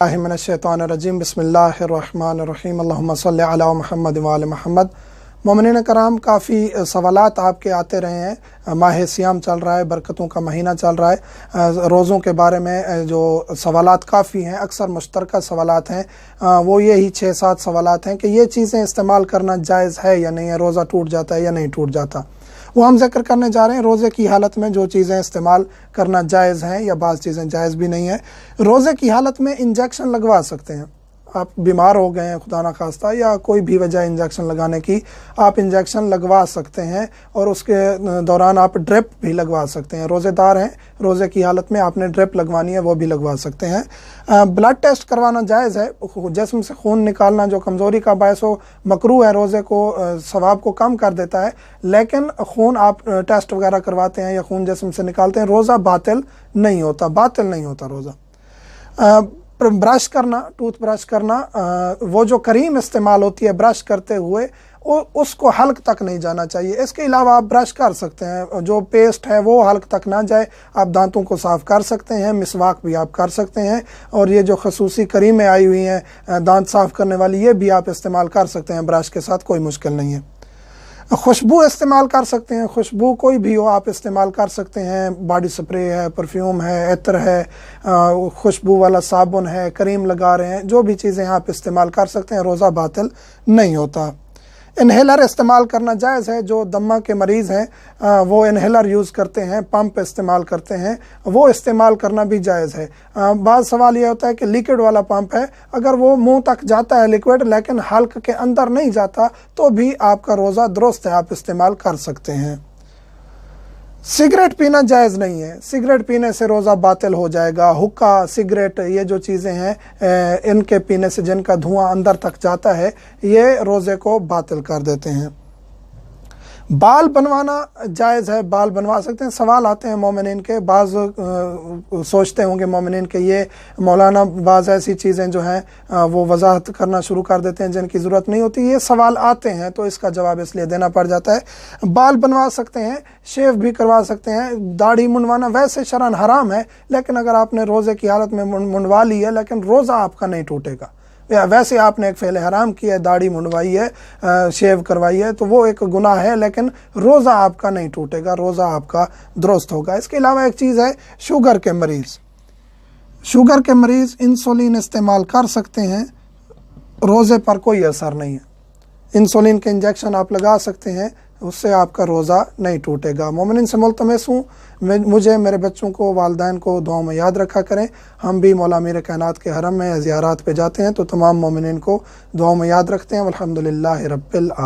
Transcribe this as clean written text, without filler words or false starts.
मिनश्शैतानिर्रजीम बिस्मिल्लाहिर्रहमानिर्रहीम अल्लाहुम्मा सल्लि अला मुहम्मद व आले मुहम्मद। मोमिनीन कराम, काफ़ी सवालात आपके आते रहे हैं। माह सियाम चल रहा है, बरकतों का महीना चल रहा है। रोज़ों के बारे में जो सवालात काफ़ी हैं, अक्सर मुश्तरका सवालात हैं। वो यही 6-7 सवालात हैं कि ये चीज़ें इस्तेमाल करना जायज़ है या नहीं है, रोज़ा टूट जाता है या नहीं टूट जाता। वो हम जिक्र करने जा रहे हैं रोज़े की हालत में जो चीज़ें इस्तेमाल करना जायज़ हैं या बाज़ चीज़ें जायज़ भी नहीं है। रोज़े की हालत में इंजेक्शन लगवा सकते हैं। आप बीमार हो गए हैं खुदा ना खास्ता, या कोई भी वजह इंजेक्शन लगाने की, आप इंजेक्शन लगवा सकते हैं और उसके दौरान आप ड्रिप भी लगवा सकते हैं। रोज़ेदार हैं, रोज़े की हालत में आपने ड्रिप लगवानी है, वो भी लगवा सकते हैं। ब्लड टेस्ट करवाना जायज़ है। जिस्म से खून निकालना जो कमज़ोरी का बायस हो मकरूह है, रोज़े को सवाब को कम कर देता है। लेकिन खून आप टेस्ट वगैरह करवाते हैं या खून जिस्म से निकालते हैं, रोज़ा बातिल नहीं होता, बातिल नहीं होता रोज़ा। ब्रश करना, टूथ ब्रश करना, वो जो करीम इस्तेमाल होती है ब्रश करते हुए, उसको हल्क तक नहीं जाना चाहिए। इसके अलावा आप ब्रश कर सकते हैं, जो पेस्ट है वो हल्क तक ना जाए। आप दांतों को साफ़ कर सकते हैं, मिसवाक भी आप कर सकते हैं, और ये जो खसूसी करीमें आई हुई हैं दांत साफ़ करने वाली, ये भी आप इस्तेमाल कर सकते हैं ब्रश के साथ, कोई मुश्किल नहीं है। खुशबू इस्तेमाल कर सकते हैं, खुशबू कोई भी हो आप इस्तेमाल कर सकते हैं। बॉडी स्प्रे है, परफ्यूम है, इत्र है, खुशबू वाला साबुन है, करीम लगा रहे हैं, जो भी चीज़ें आप इस्तेमाल कर सकते हैं, रोज़ा बातिल नहीं होता। इन्हेलर इस्तेमाल करना जायज़ है। जो दमा के मरीज़ हैं वो इन्हेलर यूज़ करते हैं, पंप इस्तेमाल करते हैं, वो इस्तेमाल करना भी जायज़ है। बात सवाल ये होता है कि लिक्विड वाला पंप है, अगर वो मुंह तक जाता है लिक्विड लेकिन हल्क के अंदर नहीं जाता तो भी आपका रोज़ा दुरुस्त है, आप इस्तेमाल कर सकते हैं। सिगरेट पीना जायज़ नहीं है, सिगरेट पीने से रोज़ा बातिल हो जाएगा। हुक्का, सिगरेट, ये जो चीज़ें हैं इनके पीने से जिनका धुआं अंदर तक जाता है, ये रोज़े को बातिल कर देते हैं। बाल बनवाना जायज़ है, बाल बनवा सकते हैं। सवाल आते हैं मोमिनीन के, बाज़ सोचते होंगे मोमिनीन के ये मौलाना बाज़ ऐसी चीज़ें जो हैं वो वजाहत करना शुरू कर देते हैं जिनकी ज़रूरत नहीं होती। ये सवाल आते हैं तो इसका जवाब इसलिए देना पड़ जाता है। बाल बनवा सकते हैं, शेव भी करवा सकते हैं। दाढ़ी मुंडवाना वैसे शरन हराम है, लेकिन अगर आपने रोज़े की हालत में मुंडवा ली है लेकिन रोज़ा आपका नहीं टूटेगा। वैसे आपने एक फ़ेल हराम किया है, दाढ़ी मुंडवाई है, शेव करवाई है, तो वो एक गुनाह है, लेकिन रोज़ा आपका नहीं टूटेगा, रोज़ा आपका दुरुस्त होगा। इसके अलावा एक चीज़ है, शुगर के मरीज़, शुगर के मरीज़ इंसुलिन इस्तेमाल कर सकते हैं, रोज़े पर कोई असर नहीं है। इंसुलिन के इंजेक्शन आप लगा सकते हैं, उससे आपका रोज़ा नहीं टूटेगा। मोमिनीन से मुल्तमस हूँ, मुझे, मेरे बच्चों को, वालिदैन को दुआओं में याद रखा करें। हम भी मौला मीर कायनात के हरम में ज़ियारत पे जाते हैं तो तमाम मोमिनीन को दुआओं में याद रखते हैं। अल्हम्दुलिल्लाह रब्बिल आलमीन।